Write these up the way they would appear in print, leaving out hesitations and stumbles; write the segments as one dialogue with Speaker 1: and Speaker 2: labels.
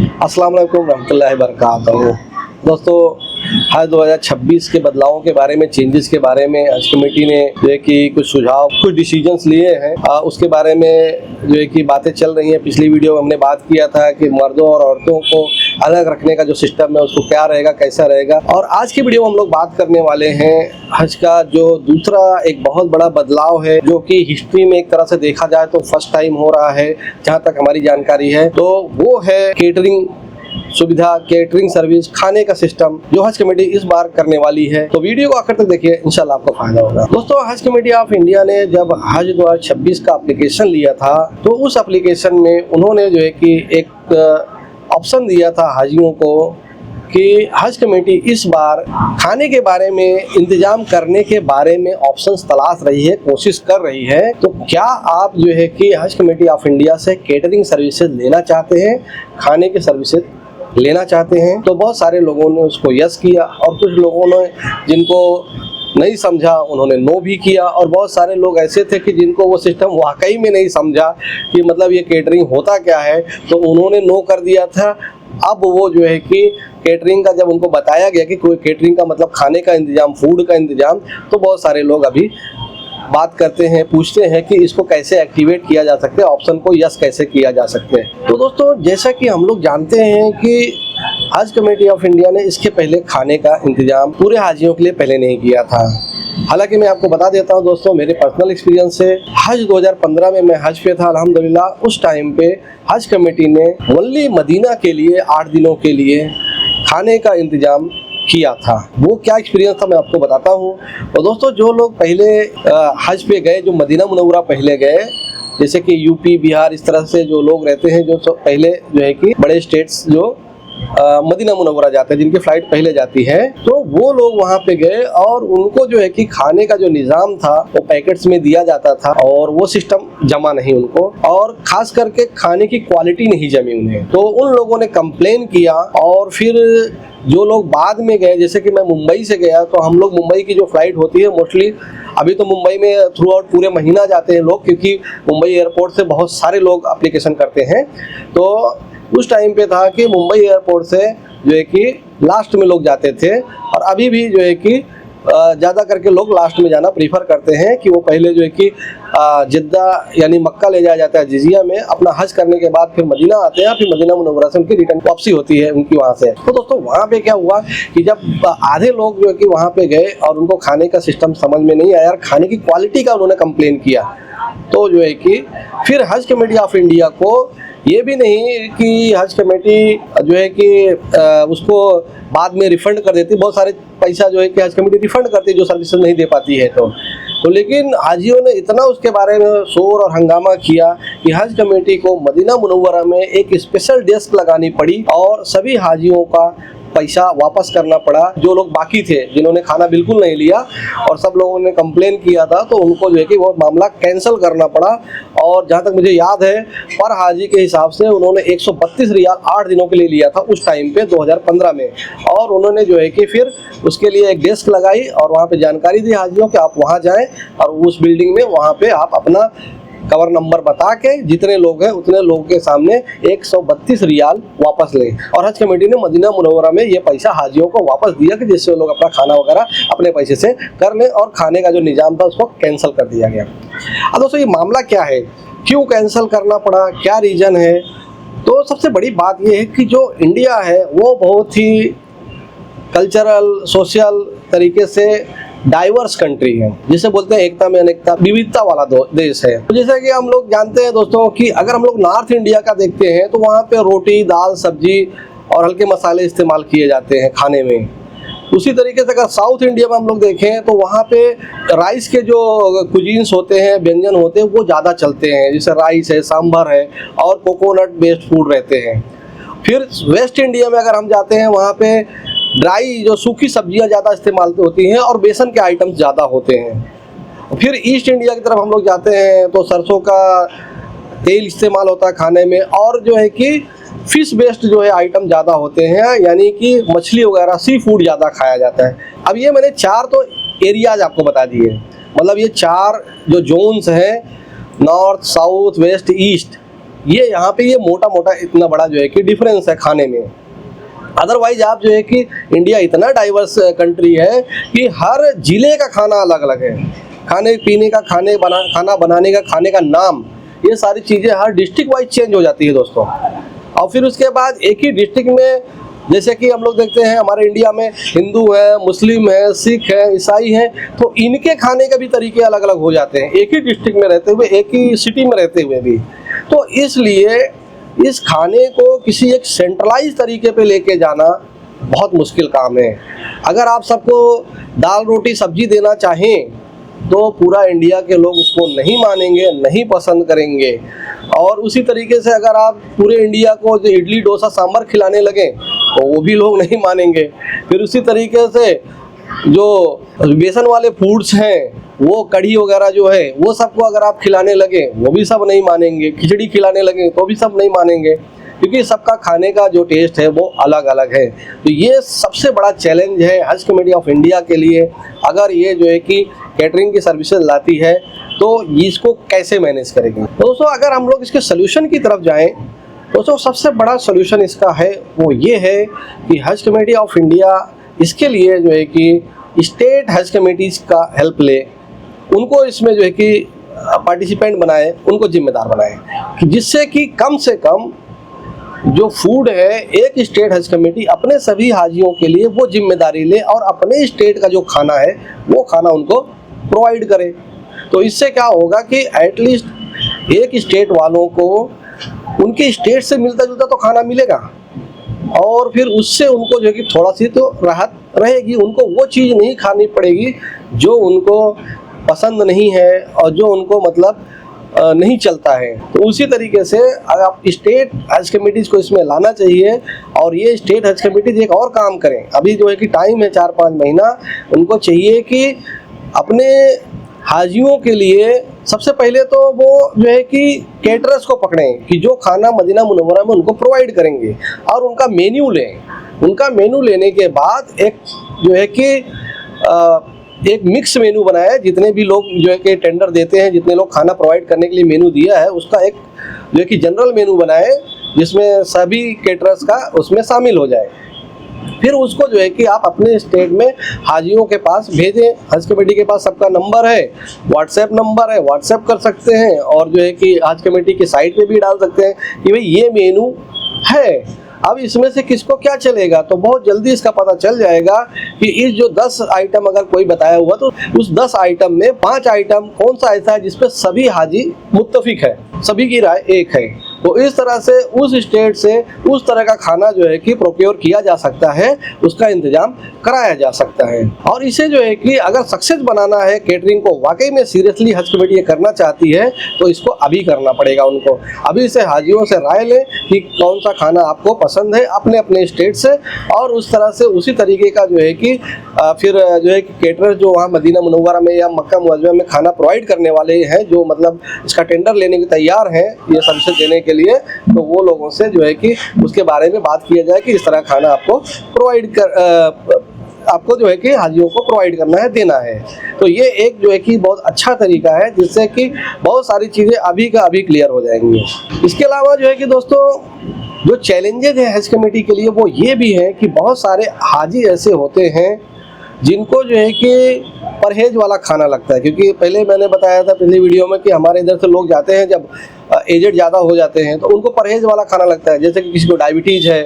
Speaker 1: अस्सलाम वालेकुम रहमतुल्लाहि बरकातहू। दोस्तों, हज 2026 के बदलावों के बारे में, चेंजेस के बारे में हज कमेटी ने जो है कि कुछ सुझाव, कुछ डिसीजंस लिए हैं। उसके बारे में जो है कि बातें चल रही हैं। पिछली वीडियो में हमने बात किया था कि मर्दों और औरतों को अलग रखने का जो सिस्टम है उसको क्या रहेगा, कैसा रहेगा। और आज की वीडियो में हम लोग बात करने वाले हैं हज का जो दूसरा एक बहुत बड़ा बदलाव है, जो कि हिस्ट्री में एक तरह से देखा जाए तो फर्स्ट टाइम हो रहा है, जहाँ तक हमारी जानकारी है। तो वो है केटरिंग सुविधा, केटरिंग सर्विस, खाने का सिस्टम जो हज कमेटी इस बार करने वाली है। तो वीडियो को आखिर तक देखिए, इंशाल्लाह आपको फायदा होगा। दोस्तों, हज कमेटी ऑफ इंडिया ने जब हज 2026 का एप्लीकेशन लिया था तो उस एप्लीकेशन में उन्होंने जो है कि एक ऑप्शन दिया था हाजियों को कि हज कमेटी इस बार खाने के बारे में, इंतजाम करने के बारे में ऑप्शंस तलाश रही है, कोशिश कर रही है। तो क्या आप जो है कि हज कमेटी ऑफ इंडिया से केटरिंग सर्विसेज लेना चाहते हैं, खाने के सर्विसेज लेना चाहते हैं? तो बहुत सारे लोगों ने उसको यस किया और कुछ लोगों ने जिनको नहीं समझा उन्होंने नो भी किया। और बहुत सारे लोग ऐसे थे कि जिनको वो सिस्टम वाकई में नहीं समझा कि मतलब ये केटरिंग होता क्या है, तो उन्होंने नो कर दिया था। अब वो जो है कि केटरिंग का जब उनको बताया गया कि कोई केटरिंग का मतलब खाने का इंतजाम, फूड का इंतजाम, तो बहुत सारे लोग अभी बात करते हैं, पूछते हैं कि इसको कैसे एक्टिवेट किया जा सकता है, ऑप्शन को यस कैसे किया जा सकता है। तो दोस्तों, जैसा कि हम लोग जानते हैं कि हज कमेटी ऑफ इंडिया ने इसके पहले खाने का इंतजाम पूरे हाजियों के लिए पहले नहीं किया था। हालांकि मैं आपको बता देता हूं दोस्तों, मेरे पर्सनल एक्सपीरियंस से हज 2015 में मैं हज पे था अल्हम्दुलिल्लाह। उस टाइम पे हज कमेटी ने ओनली मदीना के लिए 8 दिनों के लिए खाने का इंतजाम किया था। वो क्या एक्सपीरियंस था मैं आपको बताता हूँ। तो दोस्तों, जो लोग पहले हज पे गए, जो मदीना मुनव्वरा पहले गए, जैसे कि यूपी, बिहार, इस तरह से जो लोग रहते हैं, जो पहले जो है कि बड़े स्टेट्स जो मदीना मुनव्वरा जाते हैं, जिनकी फ़्लाइट पहले जाती है, तो वो लोग वहाँ पे गए और उनको जो है कि खाने का जो निज़ाम था वो पैकेट्स में दिया जाता था और वो सिस्टम जमा नहीं उनको, और ख़ास करके खाने की क्वालिटी नहीं जमी उन्हें। तो उन लोगों ने कंप्लेन किया और फिर जो लोग बाद में गए, जैसे कि मैं मुंबई से गया, तो हम लोग मुंबई की जो फ़्लाइट होती है मोस्टली, अभी तो मुंबई में थ्रू आउट पूरे महीना जाते हैं लोग, क्योंकि मुंबई एयरपोर्ट से बहुत सारे लोग एप्लीकेशन करते हैं। तो उस टाइम पे था कि मुंबई एयरपोर्ट से जो है कि लास्ट में लोग जाते थे, और अभी भी जो है कि ज़्यादा करके लोग लास्ट में जाना प्रीफर करते हैं कि वो पहले जो है कि जिद्दा यानी मक्का ले जाया जाता है जिजिया में, अपना हज करने के बाद फिर मदीना आते हैं, फिर मदीना मुनव्वरा से उनकी रिटर्न वापसी होती है उनकी वहाँ से। तो दोस्तों, वहाँ पे क्या हुआ कि जब आधे लोग जो है कि वहाँ पे गए और उनको खाने का सिस्टम समझ में नहीं आया और खाने की क्वालिटी का उन्होंने कंप्लेन किया, तो जो है कि फिर हज कमेटी ऑफ इंडिया को ये भी नहीं कि हज कमेटी जो है कि उसको बाद में रिफ़ंड कर देती, बहुत सारे पैसा जो है कि हज कमेटी रिफ़ंड करती जो सर्विसेज नहीं दे पाती है। तो लेकिन हाजियों ने इतना उसके बारे में शोर और हंगामा किया कि हज कमेटी को मदीना मुनव्वरा में एक स्पेशल डेस्क लगानी पड़ी और सभी हाजियों का पैसा वापस करना पड़ा। जो लोग बाकी थे, जिन्होंने खाना बिल्कुल नहीं लिया और सब लोगों ने कंप्लेन किया था, तो उनको जो है कि वो मामला कैंसिल करना पड़ा। और जहाँ तक मुझे याद है, पर हाजी के हिसाब से उन्होंने 132 रियाल 8 दिनों के लिए लिया था उस टाइम पे 2015 में। और उन्होंने जो है कि फिर उसके लिए एक डेस्क लगाई और वहाँ पे जानकारी दी हाजियों कि आप वहाँ जाएँ और उस बिल्डिंग में वहाँ पे आप अपना कवर नंबर बता के जितने लोग हैं उतने लोगों के सामने 132 रियाल वापस लें। और हज कमेटी ने मदीना मुनव्वरा में ये पैसा हाजियों को वापस दिया कि जिससे लोग अपना खाना वगैरह अपने पैसे से कर लें, और खाने का जो निज़ाम था उसको कैंसिल कर दिया गया। अब दोस्तों, ये मामला क्या है, क्यों कैंसिल करना पड़ा, क्या रीज़न है? तो सबसे बड़ी बात ये है कि जो इंडिया है वो बहुत ही कल्चरल, सोशल तरीके से डाइवर्स कंट्री है, जिसे बोलते हैं एकता में अनेकता, विविधता वाला देश है। तो जैसे कि हम लोग जानते हैं दोस्तों कि अगर हम लोग नॉर्थ इंडिया का देखते हैं तो वहाँ पे रोटी, दाल, सब्जी और हल्के मसाले इस्तेमाल किए जाते हैं खाने में। उसी तरीके से अगर साउथ इंडिया में हम लोग देखें तो वहाँ पे राइस के जो कुजीन्स होते हैं, व्यंजन होते हैं, वो ज़्यादा चलते हैं, जैसे राइस है, सांभर है और कोकोनट बेस्ड फूड रहते हैं। फिर वेस्ट इंडिया में अगर हम जाते हैं, वहाँ पे ड्राई जो सूखी सब्जियां ज़्यादा इस्तेमाल होती हैं और बेसन के आइटम्स ज़्यादा होते हैं। फिर ईस्ट इंडिया की तरफ हम लोग जाते हैं तो सरसों का तेल इस्तेमाल होता है खाने में, और जो है कि फिश बेस्ड जो है आइटम ज़्यादा होते हैं, यानी कि मछली वगैरह, सी फूड ज़्यादा खाया जाता है। अब ये मैंने 4 तो एरियाज आपको बता दिए, मतलब ये 4 जो जोन्स हैं, नॉर्थ, साउथ, वेस्ट, ईस्ट, ये यहाँ पे ये मोटा मोटा इतना बड़ा जो है कि डिफरेंस है खाने में। अदरवाइज आप जो है कि इंडिया इतना डाइवर्स कंट्री है कि हर जिले का खाना अलग अलग है, खाने पीने का, खाना बनाने का, खाने का नाम, ये सारी चीज़ें हर डिस्ट्रिक्ट वाइज चेंज हो जाती है दोस्तों। और फिर उसके बाद एक ही डिस्ट्रिक्ट में, जैसे कि हम लोग देखते हैं हमारे इंडिया में हिंदू है, मुस्लिम है, सिख है, ईसाई हैं, तो इनके खाने के भी तरीके अलग अलग हो जाते हैं एक ही डिस्ट्रिक्ट में रहते हुए, एक ही सिटी में रहते हुए भी। तो इसलिए इस खाने को किसी एक सेंट्रलाइज तरीके पे लेके जाना बहुत मुश्किल काम है। अगर आप सबको दाल रोटी सब्जी देना चाहें तो पूरा इंडिया के लोग उसको नहीं मानेंगे, नहीं पसंद करेंगे। और उसी तरीके से अगर आप पूरे इंडिया को जो इडली डोसा सांभर खिलाने लगें तो वो भी लोग नहीं मानेंगे। फिर उसी तरीके से जो बेसन वाले फूड्स हैं, वो कढ़ी वगैरह जो है, वो सबको अगर आप खिलाने लगे वो भी सब नहीं मानेंगे। खिचड़ी खिलाने लगे तो भी सब नहीं मानेंगे, क्योंकि सबका खाने का जो टेस्ट है वो अलग अलग है। तो ये सबसे बड़ा चैलेंज है हज कमेटी ऑफ इंडिया के लिए। अगर ये जो है कि कैटरिंग की सर्विसेज लाती है तो इसको कैसे मैनेज करेंगे। दोस्तों अगर हम लोग इसके सोल्यूशन की तरफ जाएं, दोस्तों सबसे बड़ा सोल्यूशन इसका है वो ये है कि हज कमेटी ऑफ इंडिया इसके लिए जो है कि स्टेट हज कमेटीज़ का हेल्प ले, उनको इसमें जो है कि पार्टिसिपेंट बनाए, उनको जिम्मेदार बनाए, कि जिससे कि कम से कम जो फूड है एक स्टेट हज कमेटी अपने सभी हाजियों के लिए वो जिम्मेदारी ले और अपने स्टेट का जो खाना है वो खाना उनको प्रोवाइड करे। तो इससे क्या होगा कि एटलीस्ट एक स्टेट वालों को उनके स्टेट से मिलता जुलता तो खाना मिलेगा, और फिर उससे उनको जो है कि थोड़ा सी तो राहत रहेगी। उनको वो चीज़ नहीं खानी पड़ेगी जो उनको पसंद नहीं है और जो उनको मतलब नहीं चलता है। तो उसी तरीके से अगर आप स्टेट हज कमेटीज़ को इसमें लाना चाहिए, और ये स्टेट हज कमेटीज़ एक और काम करें। अभी जो है कि टाइम है 4-5 महीना, उनको चाहिए कि अपने हाजियों के लिए सबसे पहले तो वो जो है कि कैटरर्स को पकड़ें कि जो खाना मदीना मुनव्वरा में उनको प्रोवाइड करेंगे, और उनका मेन्यू लें। उनका मेन्यू लेने के बाद एक जो है कि एक मिक्स मेन्यू बनाए। जितने भी लोग जो है कि टेंडर देते हैं, जितने लोग खाना प्रोवाइड करने के लिए मेन्यू दिया है, उसका एक जो है कि जनरल मेन्यू बनाए जिसमें सभी कैटरर्स का उसमें शामिल हो जाए। फिर उसको जो है कि आप अपने स्टेट में हाजियों के पास भेजें। हज कमेटी के पास सबका नंबर है, व्हाट्सएप नंबर है, व्हाट्सएप कर सकते हैं, और जो है कि हज कमेटी की साइट पे भी डाल सकते हैं कि भाई ये मेनू है। अब इसमें से किसको क्या चलेगा, तो बहुत जल्दी इसका पता चल जाएगा कि इस जो 10 आइटम अगर कोई बताया हुआ तो उस 10 आइटम में 5 आइटम कौन सा ऐसा है जिसपे सभी हाजी मुत्तफिक है, सभी की राय एक है। तो इस तरह से उस स्टेट से उस तरह का खाना जो है कि प्रोक्योर किया जा सकता है, उसका इंतजाम कराया जा सकता है। और इसे जो है कि अगर सक्सेस बनाना है कैटरिंग को, वाकई में सीरियसली हज कमेटी ये करना चाहती है, तो इसको अभी करना पड़ेगा उनको। अभी से हाजियों से राय लें कि कौन सा खाना आपको पसंद है अपने अपने स्टेट से, और उस तरह से उसी तरीके का जो है कि फिर जो है कि कैटरर जो वहाँ मदीना मुनव्वरा में या मक्का मुअज़्ज़मा में खाना प्रोवाइड करने वाले हैं, जो मतलब इसका टेंडर लेने के तैयार हैं ये सर्विसेज देने के लिए, तो वो लोगों से जो है कि उसके बारे में बात किया जाए कि इस तरह खाना आपको प्रोवाइड आपको जो है कि हाजियों को प्रोवाइड करना है, देना है। तो ये एक जो है कि बहुत अच्छा तरीका है जिससे कि बहुत सारी चीज़ें अभी का अभी क्लियर हो जाएंगी। इसके अलावा जो है कि दोस्तों जो चैलेंजेज हैं हज कमेटी के लिए वो ये भी है कि बहुत सारे हाजी ऐसे होते हैं जिनको जो है कि परहेज वाला खाना लगता है। क्योंकि पहले मैंने बताया था पिछली वीडियो में कि हमारे इधर से लोग जाते हैं जब एजेड ज़्यादा हो जाते हैं तो उनको परहेज वाला खाना लगता है। जैसे कि किसी को डायबिटीज़ है,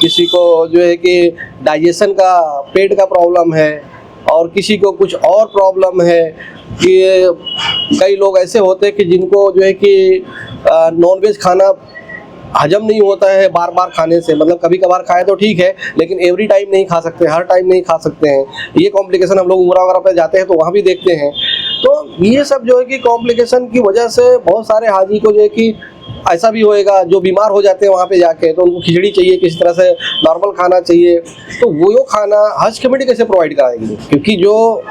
Speaker 1: किसी को जो है कि डाइजेशन का, पेट का प्रॉब्लम है, और किसी को कुछ और प्रॉब्लम है। कि कई लोग ऐसे होते हैं कि जिनको जो है कि नॉनवेज खाना हजम नहीं होता है बार बार खाने से। मतलब कभी कभार खाए तो ठीक है, लेकिन एवरी टाइम नहीं खा सकते, हर टाइम नहीं खा सकते हैं। ये कॉम्प्लिकेशन हम लोग उम्रा वगैरह पे जाते हैं तो वहाँ भी देखते हैं। तो ये सब जो है कि कॉम्प्लिकेशन की वजह से बहुत सारे हाजी को जो है कि ऐसा भी होएगा जो बीमार हो जाते हैं वहाँ पे जाके, तो उनको खिचड़ी चाहिए, किसी तरह से नॉर्मल खाना चाहिए। तो वो खाना हज कमेटी कैसे प्रोवाइड कराएगी, क्योंकि जो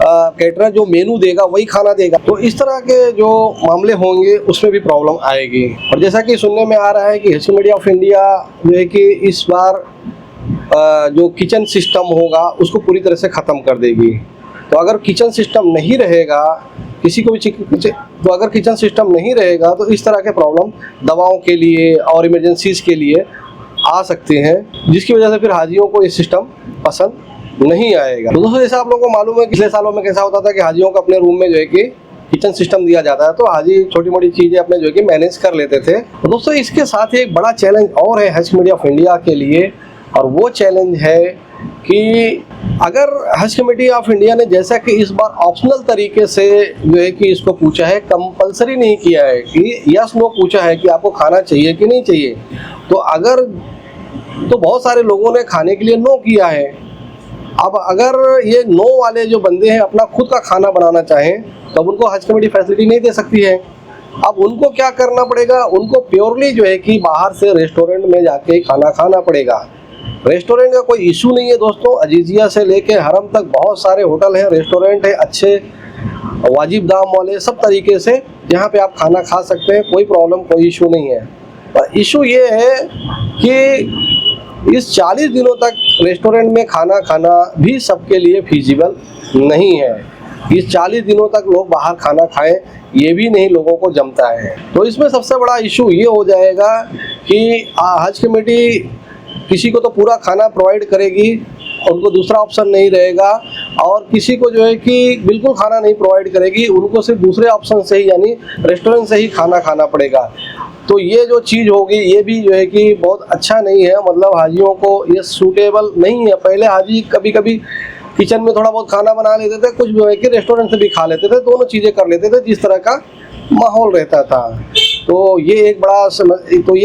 Speaker 1: कैटरर जो मेनू देगा वही खाना देगा। तो इस तरह के जो मामले होंगे उसमें भी प्रॉब्लम आएगी। और जैसा कि सुनने में आ रहा है कि हज कमेटी ऑफ इंडिया जो है कि इस बार जो किचन सिस्टम होगा उसको पूरी तरह से ख़त्म कर देगी। तो अगर किचन सिस्टम नहीं रहेगा किसी को भी तो अगर किचन सिस्टम नहीं रहेगा तो इस तरह के प्रॉब्लम दवाओं के लिए और इमरजेंसीज के लिए आ सकते हैं, जिसकी वजह से फिर हाजियों को ये सिस्टम पसंद नहीं आएगा। तो दोस्तों, जैसा आप लोगों को मालूम है पिछले सालों में कैसा होता था कि हाजियों को अपने रूम में जो है कि किचन सिस्टम दिया जाता है, तो हाजी छोटी मोटी चीज़ें अपने जो है कि मैनेज कर लेते थे। तो दोस्तों, इसके साथ ही एक बड़ा चैलेंज और है हज कमेटी ऑफ इंडिया के लिए, और वो चैलेंज है कि अगर हज कमेटी ऑफ इंडिया ने जैसा कि इस बार ऑप्शनल तरीके से जो है कि इसको पूछा है, कंपलसरी नहीं किया है कि यस नो पूछा है कि आपको खाना चाहिए कि नहीं चाहिए, तो बहुत सारे लोगों ने खाने के लिए नो किया है। अब अगर ये नो वाले जो बंदे हैं अपना खुद का खाना बनाना चाहें तो अब उनको हज कमेटी फैसिलिटी नहीं दे सकती है। अब उनको क्या करना पड़ेगा, उनको प्योरली जो है कि बाहर से रेस्टोरेंट में जाके खाना खाना पड़ेगा। रेस्टोरेंट का कोई इशू नहीं है दोस्तों, अजीजिया से लेके हरम तक बहुत सारे होटल हैं, रेस्टोरेंट है अच्छे वाजिब दाम वाले, सब तरीके से जहाँ पे आप खाना खा सकते हैं, कोई प्रॉब्लम कोई इशू नहीं है। पर इशू ये है कि इस 40 दिनों तक रेस्टोरेंट में खाना खाना भी सबके लिए फिजिबल नहीं है। इस 40 दिनों तक लोग बाहर खाना खाएं, ये भी नहीं लोगों को जमता है। तो इसमें सबसे बड़ा इशू ये हो जाएगा कि हज कमेटी किसी को तो पूरा खाना प्रोवाइड करेगी, उनको दूसरा ऑप्शन नहीं रहेगा, और किसी को जो है कि बिल्कुल खाना नहीं प्रोवाइड करेगी, उनको सिर्फ दूसरे ऑप्शन से ही यानी रेस्टोरेंट से ही खाना खाना पड़ेगा। तो ये जो चीज़ होगी ये भी जो है कि बहुत अच्छा नहीं है, मतलब हाजियों को ये सूटेबल नहीं है। पहले हाजी कभी कभी किचन में थोड़ा बहुत खाना बना लेते थे, कुछ जो है कि रेस्टोरेंट से भी खा लेते थे, दोनों चीज़ें कर लेते थे जिस तरह का माहौल रहता था। तो ये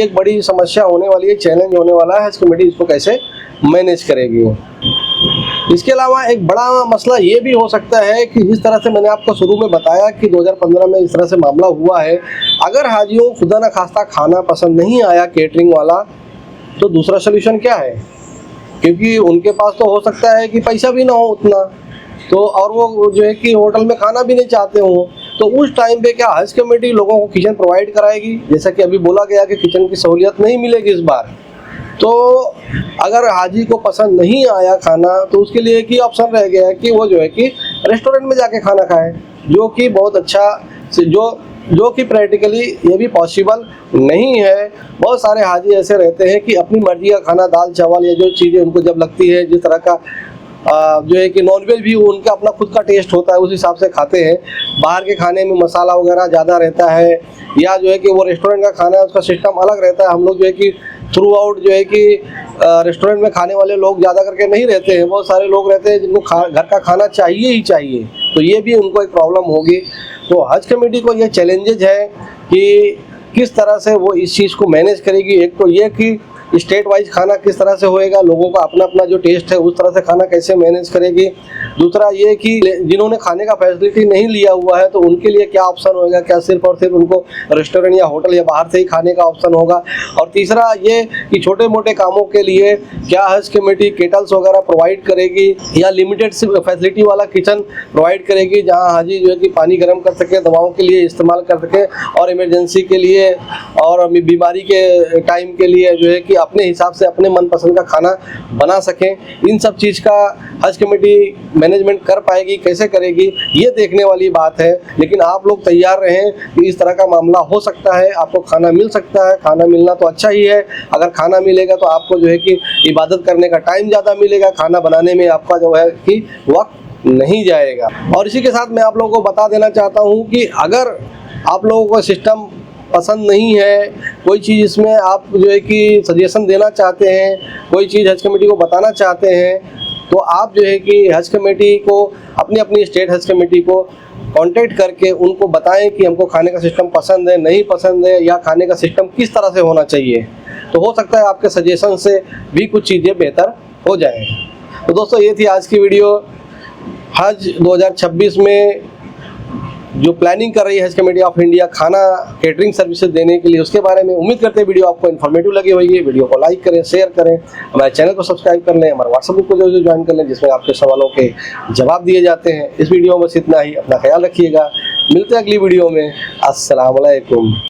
Speaker 1: एक बड़ी समस्या होने वाली है, चैलेंज होने वाला है, हज कमेटी इसको कैसे मैनेज करेगी। इसके अलावा एक बड़ा मसला ये भी हो सकता है कि जिस तरह से मैंने आपको शुरू में बताया कि 2015 में इस तरह से मामला हुआ है, अगर हाजियों को खुदा न खास्ता खाना पसंद नहीं आया केटरिंग वाला, तो दूसरा सोल्यूशन क्या है, क्योंकि उनके पास तो हो सकता है कि पैसा भी ना हो उतना, तो और वो जो है कि होटल में खाना भी नहीं चाहते हो, तो उस टाइम पे क्या हज कमेटी लोगों को किचन प्रोवाइड कराएगी? जैसा कि अभी बोला गया कि किचन की सहूलियत नहीं मिलेगी इस बार। तो अगर हाजी को पसंद नहीं आया खाना तो उसके लिए एक ही ऑप्शन रह गया है कि वो जो है कि रेस्टोरेंट में जाके खाना खाए, जो कि बहुत अच्छा जो कि प्रैक्टिकली ये भी पॉसिबल नहीं है। बहुत सारे हाजी ऐसे रहते हैं कि अपनी मर्जी का खाना, दाल चावल या जो चीज़ें उनको जब लगती है, जिस तरह का जो है कि नॉनवेज भी उनका अपना खुद का टेस्ट होता है, उस हिसाब से खाते हैं। बाहर के खाने में मसाला वगैरह ज़्यादा रहता है, या जो है कि वो रेस्टोरेंट का खाना है उसका सिस्टम अलग रहता है। हम लोग जो है कि थ्रू आउट जो है कि रेस्टोरेंट में खाने वाले लोग ज़्यादा करके नहीं रहते हैं, बहुत सारे लोग रहते हैं जिनको घर का खाना चाहिए ही चाहिए, तो ये भी उनको एक प्रॉब्लम होगी। तो हज कमेटी को ये चैलेंजेज है कि किस तरह से वो इस चीज़ को मैनेज करेगी। एक तो ये कि स्टेट वाइज खाना किस तरह से होएगा, लोगों का अपना अपना जो टेस्ट है उस तरह से खाना कैसे मैनेज करेगी। दूसरा ये कि जिन्होंने खाने का फैसिलिटी नहीं लिया हुआ है तो उनके लिए क्या ऑप्शन होएगा, क्या सिर्फ और सिर्फ उनको रेस्टोरेंट या होटल या बाहर से ही खाने का ऑप्शन होगा। और तीसरा ये कि छोटे मोटे कामों के लिए क्या हज कमेटी केटल्स वगैरह प्रोवाइड करेगी या लिमिटेड फैसिलिटी वाला किचन प्रोवाइड करेगी, जहाँ हाजी जो है कि पानी गर्म कर सके, दवाओं के लिए इस्तेमाल कर सके, और इमरजेंसी के लिए और बीमारी के टाइम के लिए जो है कि अपने हिसाब से अपने मनपसंद का खाना बना सकें। इन सब चीज़ का हज कमेटी मैनेजमेंट कर पाएगी, कैसे करेगी, ये देखने वाली बात है। लेकिन आप लोग तैयार रहें कि इस तरह का मामला हो सकता है, आपको खाना मिल सकता है। खाना मिलना तो अच्छा ही है, अगर खाना मिलेगा तो आपको जो है कि इबादत करने का टाइम ज़्यादा मिलेगा, खाना बनाने में आपका जो है कि वक्त नहीं जाएगा। और इसी के साथ मैं आप लोगों को बता देना चाहता हूँ कि अगर आप लोगों को सिस्टम पसंद नहीं है, कोई चीज़ इसमें आप जो है कि सजेशन देना चाहते हैं, कोई चीज़ हज कमेटी को बताना चाहते हैं, तो आप जो है कि हज कमेटी को अपनी स्टेट हज कमेटी को कांटेक्ट करके उनको बताएं कि हमको खाने का सिस्टम पसंद है, नहीं पसंद है, या खाने का सिस्टम किस तरह से होना चाहिए। तो हो सकता है आपके सजेशन से भी कुछ चीज़ें बेहतर हो जाएं। तो दोस्तों, ये थी आज की वीडियो। हज 2026 में जो प्लानिंग कर रही है हज कमेटी ऑफ इंडिया खाना केटरिंग सर्विसेज देने के लिए, उसके बारे में उम्मीद करते हैं वीडियो आपको इन्फॉर्मेटिव लगी होगी। वीडियो को लाइक करें, शेयर करें, हमारे चैनल को सब्सक्राइब कर लें, हमारे व्हाट्सएप ग्रुप को जो ज्वाइन कर लें, जिसमें आपके सवालों के जवाब दिए जाते हैं। इस वीडियो में बस इतना ही। अपना ख्याल रखिएगा, मिलते हैं अगली वीडियो में। अस्सलाम वालेकुम।